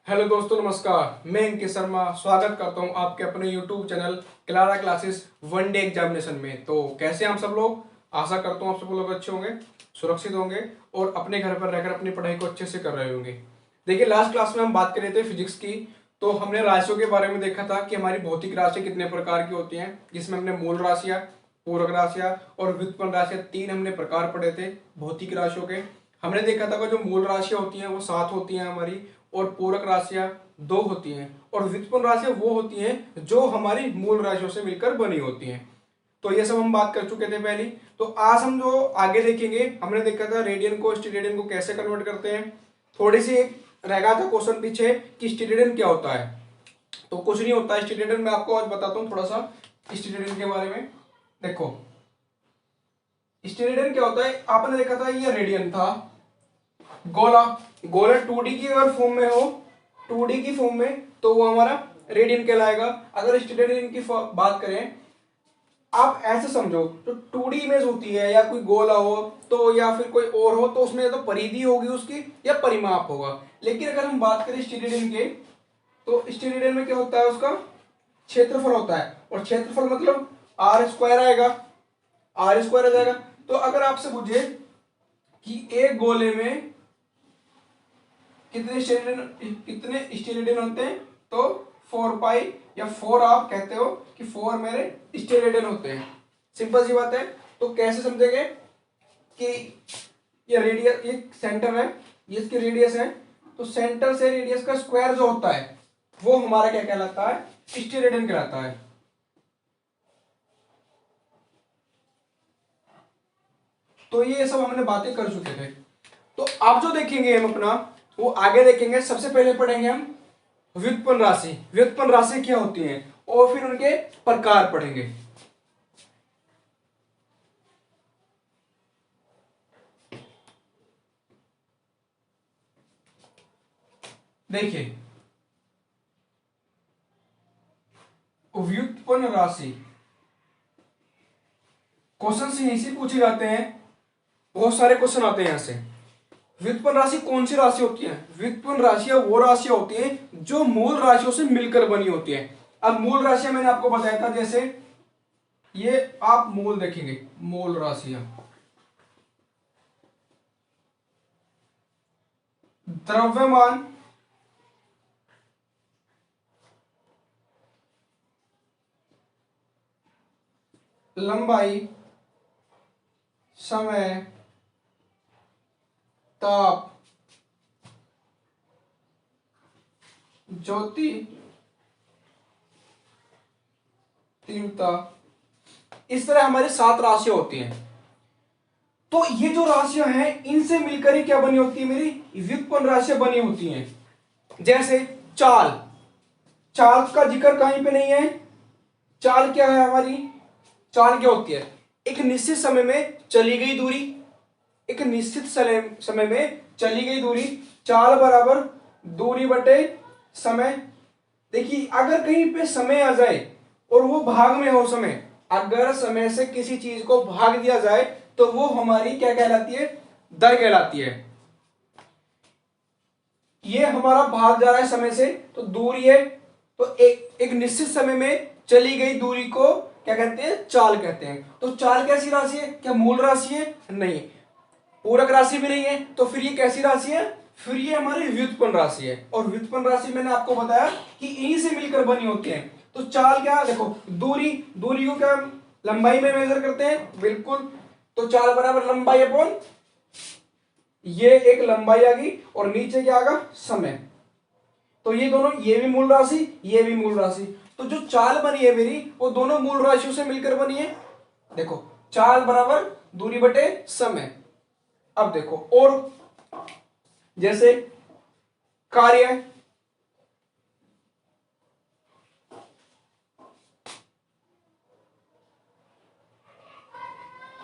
Hello दोस्तों, नमस्कार। मैं अंकित शर्मा स्वागत करता हूं आपके अपने YouTube channel Clara classes one day examination में। तो कैसे हैं आप सब लोग? आशा करता हूं आप सब लोग अच्छे होंगे, सुरक्षित होंगे और अपने घर पर रहकर अपनी पढ़ाई को अच्छे से कर रहे होंगे। देखिए, लास्ट क्लास में हम बात कर रहे थे फिजिक्स की। तो हमने राशियों के बारे में देखा था कि हमारी भौतिक राशियाँ कितने प्रकार की होती हैं, जिसमें हमने मूल राशियाँ, पूरक राशियाँ और व्युत्पन्न राशियाँ तीन हमने प्रकार पढ़े थे भौतिक राशियों के। हमने देखा था कि जो मूल राशियाँ होती हैं वो 7 होती हैं हमारी, और पूरक राशियां 2 होती हैं, और व्युत्पन्न राशियां वो होती हैं जो हमारी मूल राशियों से मिलकर बनी होती हैं। तो ये सब हम बात कर चुके थे पहले। तो आज हम जो आगे देखेंगे, हमने देखा था रेडियन को स्टेरेडियन को कैसे कन्वर्ट करते हैं। थोड़ी सी एक रह गया था क्वेश्चन पीछे कि स्टेरेडियन क्या होता है। तो कुछ नहीं होता है स्टेरेडियन, मैं आपको आज बताता हूँ थोड़ा सा स्टेरेडियन के बारे में। देखो, स्टेरेडियन क्या होता है। आपने देखा था ये रेडियन था, गोला। गोला 2D की अगर फॉर्म में हो, 2D की फॉर्म में, तो वो हमारा रेडियन कहलाएगा। अगर स्टेरेडियन की बात करें, आप ऐसे समझो, जो 2D इमेज होती है या कोई गोला हो तो, या फिर कोई और हो, तो उसमें तो परिधि होगी उसकी या परिमाप होगा। लेकिन अगर हम बात करें स्टेरेडियन के, तो स्टेरेडियन में क्या होता है, उसका क्षेत्रफल होता है। और क्षेत्रफल मतलब आर स्क्वायर आएगा, आर स्क्वायर आ जाएगा। तो अगर आपसे पूछे कि एक गोले में कितने स्टेरेडियन होते हैं, तो 4 पाई, या 4 आप कहते हो कि 4 मेरे स्टेरेडियन होते हैं। सिंपल सी बात है। तो कैसे समझेंगे कि ये रेडियस, ये सेंटर है, ये इसकी रेडियस है, तो सेंटर से रेडियस का स्क्वायर जो होता है वो हमारा क्या कहलाता है, स्टेरेडियन कहलाता है। तो ये सब हमने बातें कर चुके थे। तो अब जो देखेंगे हम अपना, वो आगे देखेंगे। सबसे पहले पढ़ेंगे हम व्युत्पन्न राशि। व्युत्पन्न राशि क्या होती है, और फिर उनके प्रकार पढ़ेंगे। देखिए, व्युत्पन्न राशि क्वेश्चन से यहीं से पूछे जाते हैं। बहुत सारे क्वेश्चन आते हैं यहां से। व्युत्पन्न राशि कौन सी राशि होती है? व्युत्पन्न राशियां वो राशियां होती हैं जो मूल राशियों से मिलकर बनी होती है। अब मूल राशियां मैंने आपको बताया था, जैसे ये आप मूल देखेंगे, मूल राशियां, द्रव्यमान, लंबाई, समय, ताप, ज्योति, तीव्रता, इस तरह हमारी 7 राशियां होती हैं। तो ये जो राशियां हैं, इनसे मिलकर ही क्या बनी होती है, मेरी व्युत्पन्न राशियां बनी होती हैं। जैसे चाल, चाल का जिक्र कहीं पे नहीं है। चाल क्या है हमारी? चाल क्या होती है? एक निश्चित समय में चली गई दूरी, एक निश्चित समय में चली गई दूरी। चाल बराबर दूरी बटे समय। देखिए, अगर कहीं पे समय आ जाए और वो भाग में हो समय, अगर समय से किसी चीज को भाग दिया जाए तो वो हमारी क्या कहलाती है? दर कहलाती है। ये हमारा भाग जा रहा है समय से, तो दूरी है। तो एक निश्चित समय में चली गई दूरी को क्या कहते हैं? चाल कहते हैं। तो चाल कैसी राशि है? क्या मूल राशि है? नहीं। पूरक राशि भी नहीं है। तो फिर ये कैसी राशि है? फिर ये हमारी व्युत्पन्न राशि है। और व्युत्पन्न राशि मैंने आपको बताया कि इन्हीं से मिलकर बनी होती है। तो चाल क्या? देखो, दूरी, दूरी को क्या लंबाई में मेजर करते हैं? बिल्कुल। तो चाल बराबर लंबाई अपॉन, ये एक लंबाई आ गई, और नीचे क्या आगा? समय। तो ये दोनों, ये भी मूल राशि, ये भी मूल राशि। तो जो चाल बनी है मेरी, वो दोनों मूल राशियों से मिलकर बनी है। देखो, चाल बराबर दूरी बटे समय। अब देखो, और जैसे कार्य,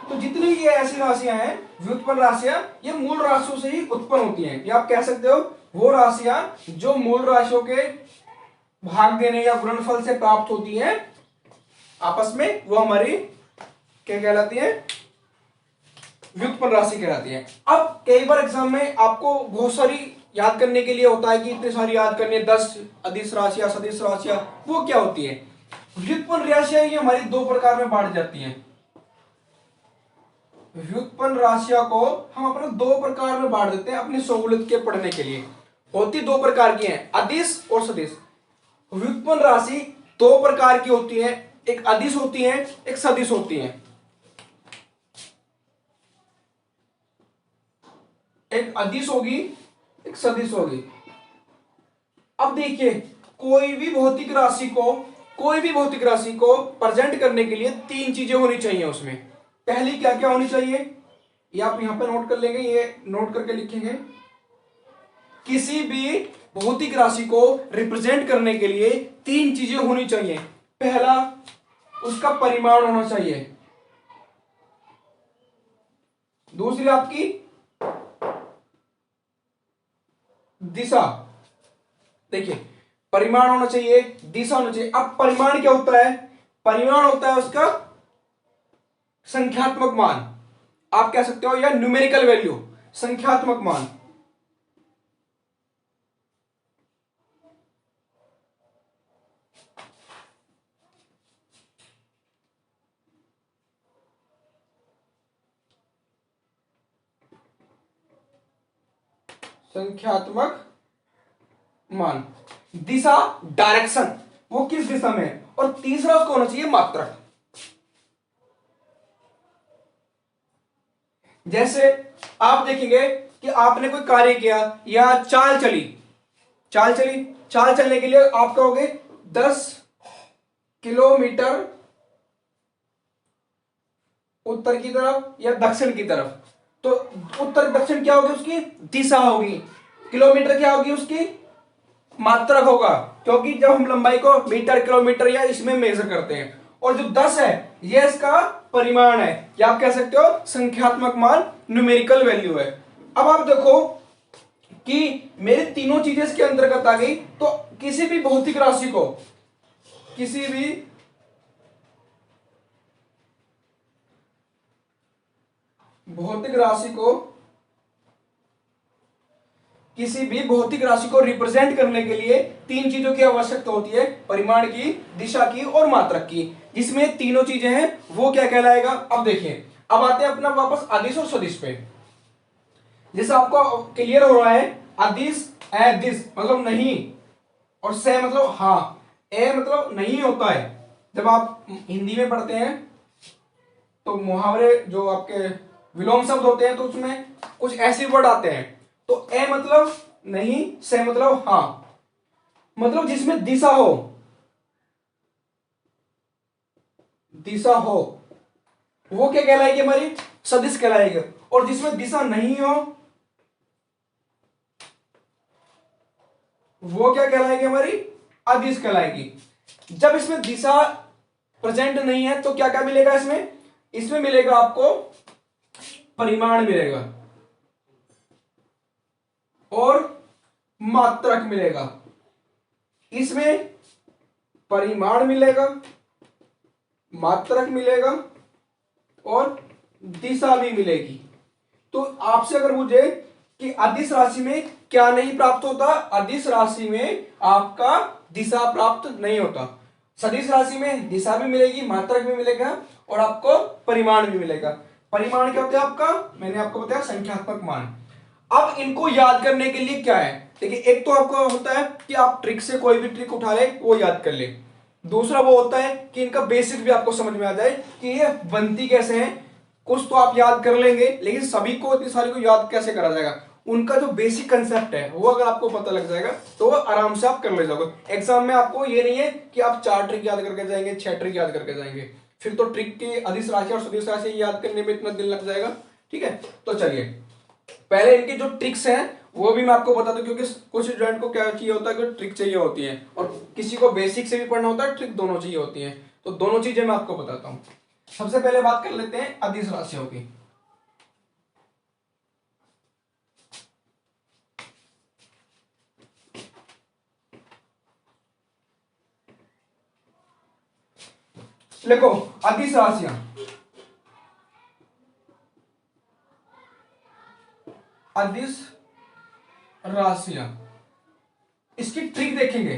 तो जितनी ये ऐसी राशियां हैं व्युत्पन्न राशियां, ये मूल राशियों से ही उत्पन्न होती हैं। या आप कह सकते हो वो राशियां जो मूल राशियों के भाग देने या गुणनफल से प्राप्त होती हैं आपस में, वो हमारी क्या कहलाती है? व्युत्पन्न राशि कहलाती है। अब कई बार एग्जाम में आपको बहुत सारी याद करने के लिए होता है कि इतनी सारी याद करनी है, 10 अदिश राशियां, सदिश राशियां, वो क्या होती है? व्युत्पन्न राशियां ये हमारी दो प्रकार में बांट जाती हैं। व्युत्पन्न राशियां को हम अपने दो प्रकार में बांट देते हैं अपनी सहूलियत के पढ़ने के लिए। होती दो प्रकार की हैं, अदिश और सदिश। व्युत्पन्न राशि दो प्रकार की होती है, एक अदिश होती है, एक सदिश होती है। एक अदिश होगी, एक सदिश होगी। अब देखिए, कोई भी भौतिक राशि को प्रेजेंट करने के लिए तीन चीजें होनी चाहिए उसमें। पहली क्या क्या होनी चाहिए, ये आप यहां पर नोट कर लेंगे, ये नोट करके लिखेंगे। किसी भी भौतिक राशि को रिप्रेजेंट करने के लिए तीन चीजें होनी चाहिए। पहला, उसका परिमाण होना चाहिए। दूसरी आपकी दिशा, देखिए परिमाण होना चाहिए, दिशा होना चाहिए। अब परिमाण क्या होता है? परिमाण होता है उसका संख्यात्मक मान, आप कह सकते हो, या न्यूमेरिकल वैल्यू, संख्यात्मक मान। संख्यात्मक मान। दिशा, डायरेक्शन, वो किस दिशा में है। और तीसरा उसको होना चाहिए मात्रक। जैसे आप देखेंगे कि आपने कोई कार्य किया या चाल चली, चाल चलने के लिए आप कहोगे 10 किलोमीटर उत्तर की तरफ या दक्षिण की तरफ। तो उत्तर दक्षिण क्या होगी, उसकी दिशा होगी। किलोमीटर क्या होगी, उसकी मात्रक होगा, क्योंकि जब हम लंबाई को मीटर, किलोमीटर या इसमें मेजर करते हैं। और जो 10 है ये इसका परिमाण है, या आप कह सकते हो संख्यात्मक मान, न्यूमेरिकल वैल्यू है। अब आप देखो कि मेरी तीनों चीजें इसके अंतर्गत आ गई। तो किसी भी भौतिक राशि को, किसी भी भौतिक राशि को किसी भी भौतिक राशि को रिप्रेजेंट करने के लिए तीन चीजों की आवश्यकता होती है, परिमाण की, दिशा की और मात्रक की। जिसमें तीनों चीजें हैं वो क्या कहलाएगा? अब देखिए, अब आते हैं अपना वापस अदिश और सदिश पे। जैसे आपको क्लियर हो रहा है, अदिश, अदिश मतलब नहीं, और से मतलब हाँ, ए मतलब नहीं होता है। जब आप हिंदी में पढ़ते हैं तो मुहावरे जो आपके विलोम शब्द होते हैं तो उसमें कुछ ऐसे वर्ड आते हैं। तो ए मतलब नहीं, से मतलब हाँ, मतलब जिसमें दिशा हो, वो क्या कहलाएगी? हमारी सदिश कहलाएगी। और जिसमें दिशा नहीं हो वो क्या कहलाएगी? हमारी अदिश कहलाएगी। जब इसमें दिशा प्रेजेंट नहीं है तो क्या क्या मिलेगा इसमें मिलेगा आपको परिमाण मिलेगा और मात्रक मिलेगा। इसमें परिमाण मिलेगा, मात्रक मिलेगा और दिशा भी मिलेगी। तो आपसे अगर पूछे कि अदिश राशि में क्या नहीं प्राप्त होता, अदिश राशि में आपका दिशा प्राप्त नहीं होता। सदिश राशि में दिशा भी मिलेगी, मात्रक भी मिलेगा और आपको परिमाण भी मिलेगा। परिमाण क्या होता है आपका? मैंने आपको बताया संख्यात्मक मान। अब इनको याद करने के लिए क्या है, देखिए, एक तो आपको होता है कि आप ट्रिक से कोई भी ट्रिक उठा ले वो याद कर ले। दूसरा वो होता है कि इनका बेसिक भी आपको समझ में आ जाए कि ये बनती कैसे है। कुछ तो आप याद कर लेंगे, लेकिन सभी को, इतनी सारी को याद कैसे करा जाएगा, उनका जो बेसिक कंसेप्ट है वो अगर आपको पता लग जाएगा तो आराम से आप कर ले जाओगे। एग्जाम में आपको ये नहीं है कि आप 4 ट्रिक याद करके जाएंगे, 6 ट्रिक याद करके जाएंगे, फिर तो ट्रिक की अदिश राशि और सदिश राशि याद करने में इतना दिन लग जाएगा। ठीक है, तो चलिए पहले इनकी जो ट्रिक्स हैं वो भी मैं आपको बता दूं, क्योंकि कुछ स्टूडेंट को क्या चाहिए होता है कि ट्रिक चाहिए होती है और किसी को बेसिक से भी पढ़ना होता है, ट्रिक दोनों चाहिए होती है। तो दोनों चीजें मैं आपको बताता हूं। सबसे पहले बात कर लेते हैं अदिश राशियों की। देखो, अदिश राशियां, अदिश राशियां। इसकी ट्रिक देखेंगे।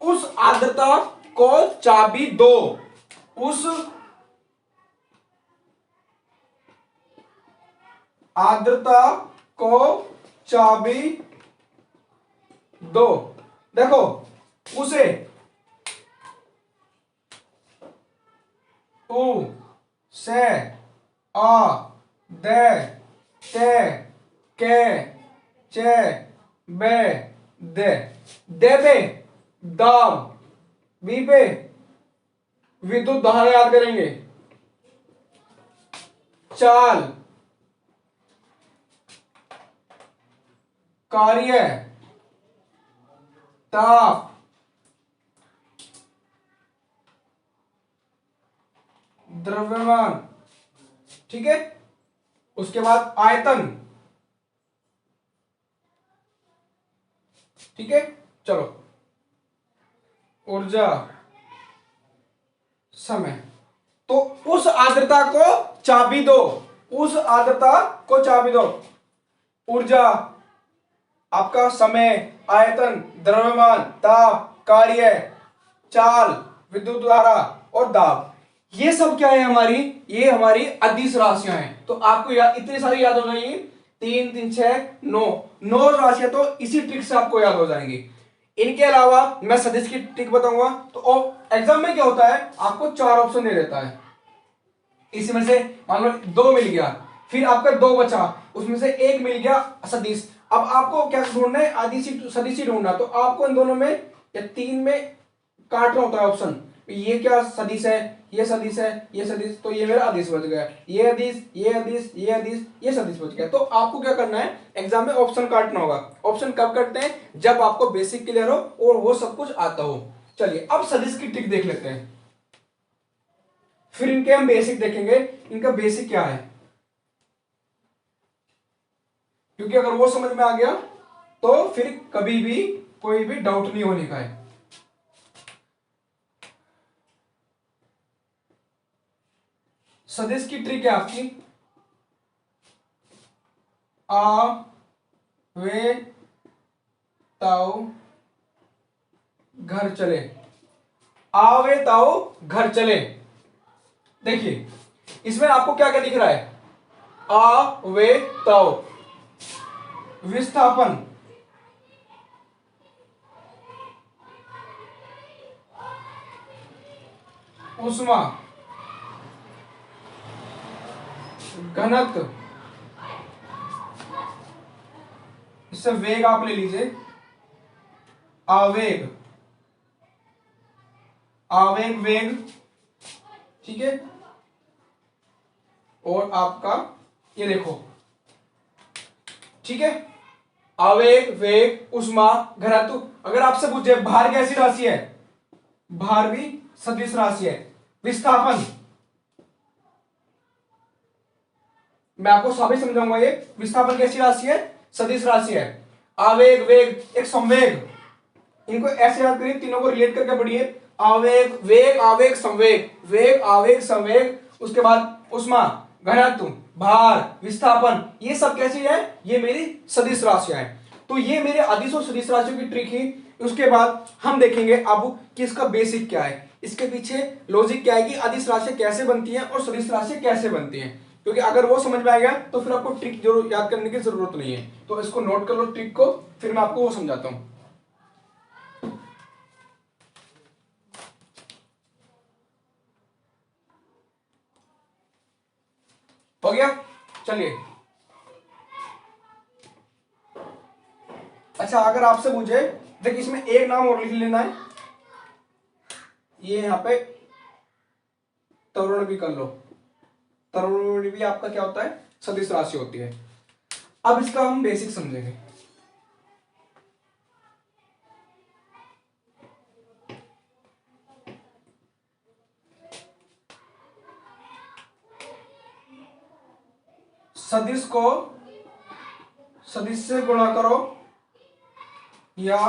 उस आर्द्रता को चाबी दो। उस आर्द्रता को चाबी दो। देखो, उसे उ से आ दे ते के चे बे दे। दे पे दाब, वी पे विद्युत धारा याद करेंगे। चाल, कार्य, ताप, द्रव्यमान। ठीक है, उसके बाद आयतन। ठीक है, चलो, ऊर्जा, समय। तो उस आर्द्रता को चाबी दो। उस आर्द्रता को चाबी दो। ऊर्जा, आपका समय, आयतन, द्रव्यमान, ताप, कार्य, चाल, विद्युत धारा और दाब। ये सब क्या है हमारी? ये हमारी अदिश राशियां हैं। तो आपको इतनी सारी याद हो जाएंगी। 3 3 6 9 9 राशियां तो इसी ट्रिक से आपको याद हो जाएंगी। इनके अलावा मैं सदिश की ट्रिक बताऊंगा। तो एग्जाम में क्या होता है, आपको 4 ऑप्शन दे देता है। इसमें से मान लो 2 मिल गया, फिर आपका 2 बचा, उसमें से 1 मिल गया सदिश। अब आपको क्या ढूंढना है? आदिश सदिश ढूंढना। तो आपको इन दोनों में या 3 में काटना होता है ऑप्शन। ये क्या सदिश है, ये सदिश है, ये सदिश, तो ये मेरा अदिश बच गया। ये अदिश, ये अदिश, ये अदिश, ये सदिश बच गया। तो आपको क्या करना है, एग्जाम में ऑप्शन काटना होगा। ऑप्शन कब करते हैं? जब आपको बेसिक क्लियर हो और वो सब कुछ आता हो। चलिए, अब सदिश की ट्रिक देख लेते हैं, फिर इनके हम बेसिक देखेंगे। इनका बेसिक क्या है, क्योंकि अगर वो समझ में आ गया तो फिर कभी भी कोई भी डाउट नहीं होने का है। सदिश की ट्रिक है आपकी, आ वे ताओ घर चले। आवे ताओ घर चले। देखिए, इसमें आपको क्या क्या दिख रहा है? आ वे ताओ, विस्थापन, उष्मा, घनत्व, इससे वेग आप ले लीजिए, आवेग, आवेग, वेग। ठीक है, और आपका ये देखो, ठीक है, आवेग, वेग, उष्मा, घनत्व। अगर आपसे पूछे भार कैसी राशि है, भार भी सदिश राशि है। विस्थापन, मैं आपको साबित समझाऊंगा। ये विस्थापन कैसी राशि है? सदिश राशि है। आवेग, वेग, एक संवेग। इनको ऐसे याद करिए, तीनों को रिलेट करके पढ़िए। आवेग, वेग, आवेग, संवेग, वेग, आवेग, संवेग, उसके बाद उष्मा, घनत्व, भार, विस्थापन, ये सब कैसी है? ये मेरी सदिश राशियां हैं। तो ये मेरे अदिश और सदिश राशियों की ट्रिक ही। उसके बाद हम देखेंगे अब कि इसका बेसिक क्या है, इसके पीछे लॉजिक क्या है कि अदिश राशियां कैसे बनती हैं और सदिश राशियां कैसे बनती हैं। क्योंकि अगर वो समझ में आएगा तो फिर आपको ट्रिक जरूर याद करने की जरूरत नहीं है। तो इसको नोट कर लो ट्रिक को, फिर मैं आपको वो समझाता हूं। हो गया? चलिए, अच्छा, अगर आपसे पूछे, देख इसमें एक नाम और लिख लेना है, ये यहां पे तरुण भी कर लो। तरुण भी आपका क्या होता है? सदिश राशि होती है। अब इसका हम बेसिक समझेंगे। सदिश को सदिश से गुणा करो या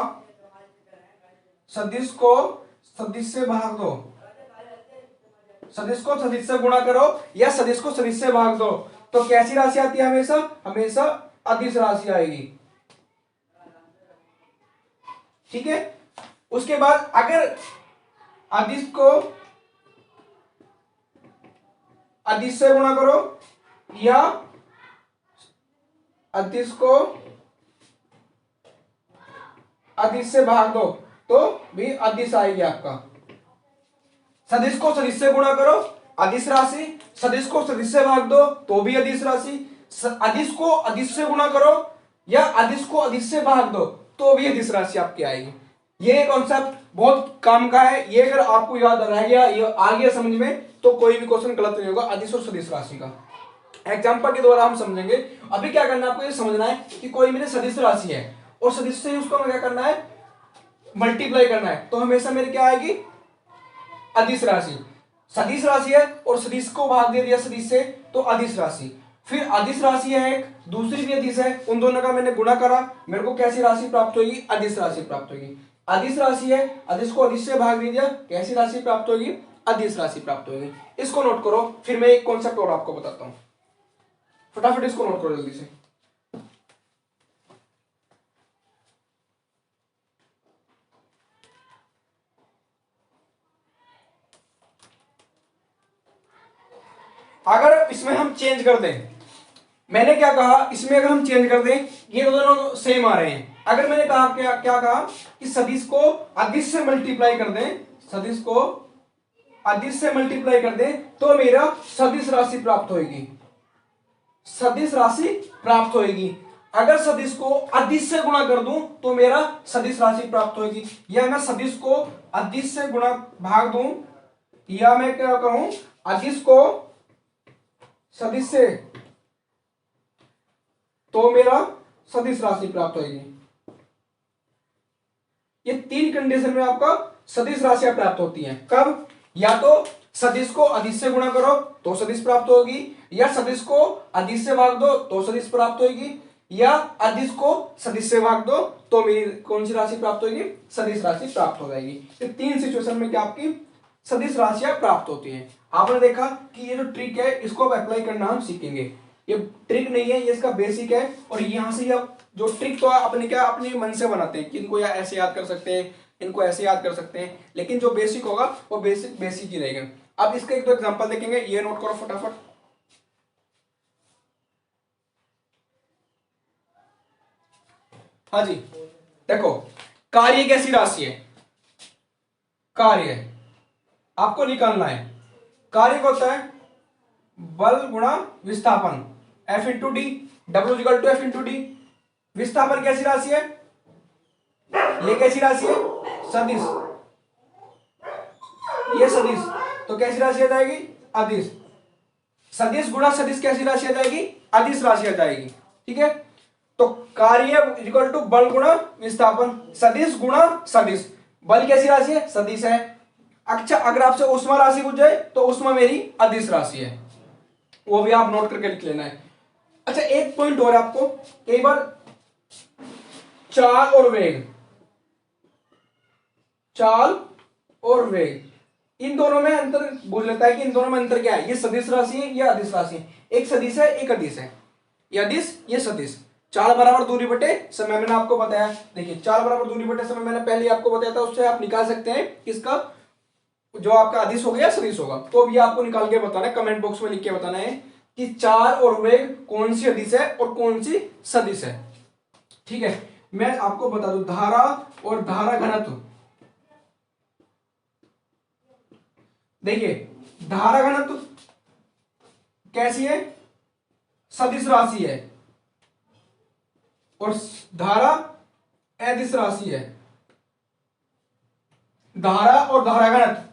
सदिश को सदिश से भाग दो। सदिश को सदिश से गुणा करो या सदिश को सदिश से भाग दो। तो कैसी राशि आती है? हमेशा हमेशा अदिश राशि आएगी। ठीक है, उसके बाद अगर अदिश को अदिश से गुणा करो या अदिश को अदिश से भाग दो तो भी अदिश आएगी आपका। सदिश को सदिश से गुणा करो अदिश राशि, सदिश को सदिश से भाग दो तो भी अदिश राशि, अदिश को अदिश से गुणा करो या अदिश को अदिश से भाग दो तो भी अदिश राशि आपकी आएगी। ये कॉन्सेप्ट बहुत काम का है, ये अगर आपको याद रह गया, ये आ गया समझ में, तो कोई भी क्वेश्चन गलत नहीं होगा अदिश और सदिश राशि का। एग्जांपल के द्वारा हम समझेंगे। अभी क्या करना है आपको, ये समझना है कि कोई मेरे सदिश राशि है और सदिश से उसको क्या करना है, मल्टीप्लाई करना है, तो हमेशा मेरे क्या आएगी, अदिश राशि। सदिश राशि है और सदिश को भाग दे दिया सदिश से तो अदिश राशि। फिर अदिश राशि है एक, दूसरी भी अदिश है, उन दोनों का मैंने गुणा करा, मेरे को कैसी राशि प्राप्त होगी, अदिश राशि प्राप्त होगी। अदिश राशि है, अदिश को अदिश से भाग दे दिया, कैसी राशि प्राप्त होगी, अदिश राशि प्राप्त होगी। इसको नोट करो, फिर मैं एक कॉन्सेप्ट और आपको बताता हूं, फटाफट इसको नोट करो जल्दी से। अगर इसमें हम चेंज कर दें, मैंने क्या कहा, इसमें अगर हम चेंज कर दें, ये दोनों सेम आ रहे हैं। अगर मैंने कहा क्या कहा कि सदिश को अदिश से मल्टीप्लाई कर दें, सदिश को अदिश से मल्टीप्लाई कर दें तो मेरा सदिश राशि प्राप्त होगी, सदिश राशि प्राप्त होगी। अगर सदिश को अदिश से गुणा कर दूं तो मेरा सदिश राशि प्राप्त होगी, या मैं सदिश को अदिश से गुणा भाग दूं, या मैं क्या करूं, अदिश को सदिश से, तो मेरा सदिश राशि प्राप्त होगी। ये तीन कंडीशन में आपका सदिश राशियां प्राप्त होती हैं। कब, या तो सदिश को अदिश से गुणा करो तो सदिश प्राप्त होगी, या सदिश को अदिश से भाग दो तो सदिश प्राप्त होगी, या अदिश को सदिश से भाग दो तो मेरी कौन सी राशि प्राप्त होगी, सदिश राशि प्राप्त हो जाएगी। ये तीन सिचुएशन में क्या आपकी सदिश राशियां प्राप्त होती हैं। आपने देखा कि ये जो ट्रिक है इसको अब अप्लाई करना हम सीखेंगे। ये ट्रिक नहीं है, ये इसका बेसिक है, और यहां से आप जो ट्रिक तो अपने क्या अपने मन से बनाते हैं कि इनको या ऐसे याद कर सकते हैं, इनको ऐसे याद कर सकते हैं, लेकिन जो बेसिक होगा वो बेसिक ही रहेगा। अब इसका एक दो एग्जांपल देखेंगे, ये नोट करो फटाफट। हाँ जी, देखो कार्य कैसी राशि है, कार्य आपको निकालना है। कार्य क्या होता है, बल गुणा विस्थापन, F into D, W equal to F into D. विस्थापन कैसी राशि है, ये कैसी राशि है, सदिश, ये सदिश, तो कैसी राशि आ जाएगी, अदिश। सदिश गुणा सदिश कैसी राशि आ जाएगी, अदिश राशि आ जाएगी। ठीक है, तो कार्य इक्वल टू बल गुणा विस्थापन, सदिश गुणा सदिश। बल कैसी राशि है, सदिश है। अच्छा, अगर आपसे उष्मा राशि पूछ जाए तो उष्मा मेरी अदिश राशि है, वो भी आप नोट करके लिख लेना है। अच्छा, एक पॉइंट और आपको, कई बार चाल और वेग, चाल और वेग, इन दोनों में अंतर पूछ लेता है कि इन दोनों में अंतर क्या है, ये सदिश राशि है या अदिश राशि है। एक सदिश है एक अदिश है, ये अदिश ये सदिश। चाल बराबर दूरी बटे समय, मैंने आपको बताया। देखिए, चाल बराबर दूरी बटे समय मैंने पहले आपको बताया था, उससे आप निकाल सकते हैं इसका जो आपका अदिश हो गया सदिश होगा। तो अब ये आपको निकाल के बताना है, कमेंट बॉक्स में लिख के बताना है कि चाल और वेग कौन सी अदिश है और कौन सी सदिश है। ठीक है, मैं आपको बता दूं, धारा और धारा घनत्व, देखिए धारा घनत्व कैसी है, सदिश राशि है, और धारा अदिश राशि है। धारा और धारा घनत्व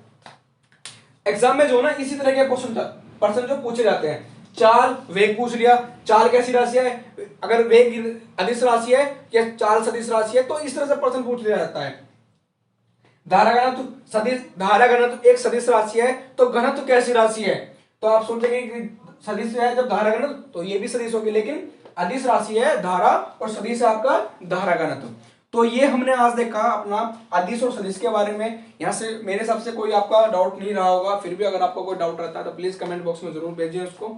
एग्जाम में जो ना इसी तरह के क्वेश्चन जो पूछे जाते हैं। चाल वेग पूछ लिया, चाल कैसी राशि है, अगर वेग अदिश राशि है या चाल सदिश राशि है, तो इस तरह से प्रश्न पूछ लिया जाता है। धारा घनत्व सदिश, धारा घनत्व एक सदिश राशि है, तो घनत्व कैसी राशि है, तो आप सोचेंगे कि सदिश है जब धारा घनत्व, तो ये भी सदिश होगी, लेकिन अदिश राशि है धारा और सदिश है आपका धारा घनत्व। तो ये हमने आज देखा अपना अदिश और सदिश के बारे में। यहाँ से मेरे हिसाब से कोई आपका डाउट नहीं रहा होगा, फिर भी अगर आपको कोई डाउट रहता है तो प्लीज कमेंट बॉक्स में जरूर भेजिए उसको,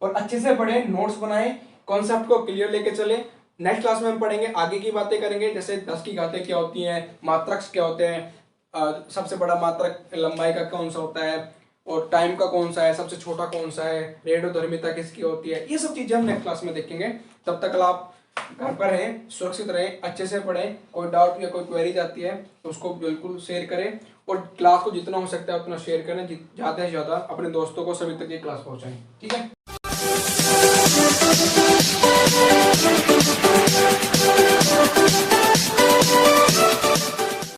और अच्छे से पढ़ें, नोट्स बनाएं। कॉन्सेप्ट को क्लियर लेके चले। नेक्स्ट क्लास में हम पढ़ेंगे, आगे की बातें करेंगे, जैसे 10 की घातें क्या होती हैं, मात्रक क्या होते हैं, सबसे बड़ा मात्रक लंबाई का कौन सा होता है और टाइम का कौन सा है, सबसे छोटा कौन सा है, रेडियोधर्मिता किसकी होती है, ये सब चीजें हम नेक्स्ट क्लास में देखेंगे। तब तक आप घर पर रहें, सुरक्षित रहें, अच्छे से पढ़ें। कोई डाउट या कोई क्वेरी आती है तो उसको बिल्कुल शेयर करें और क्लास को जितना हो सकता है उतना शेयर करें, ज़्यादा से ज़्यादा अपने दोस्तों को सभी तक ये क्लास पहुँचाएं। ठीक है।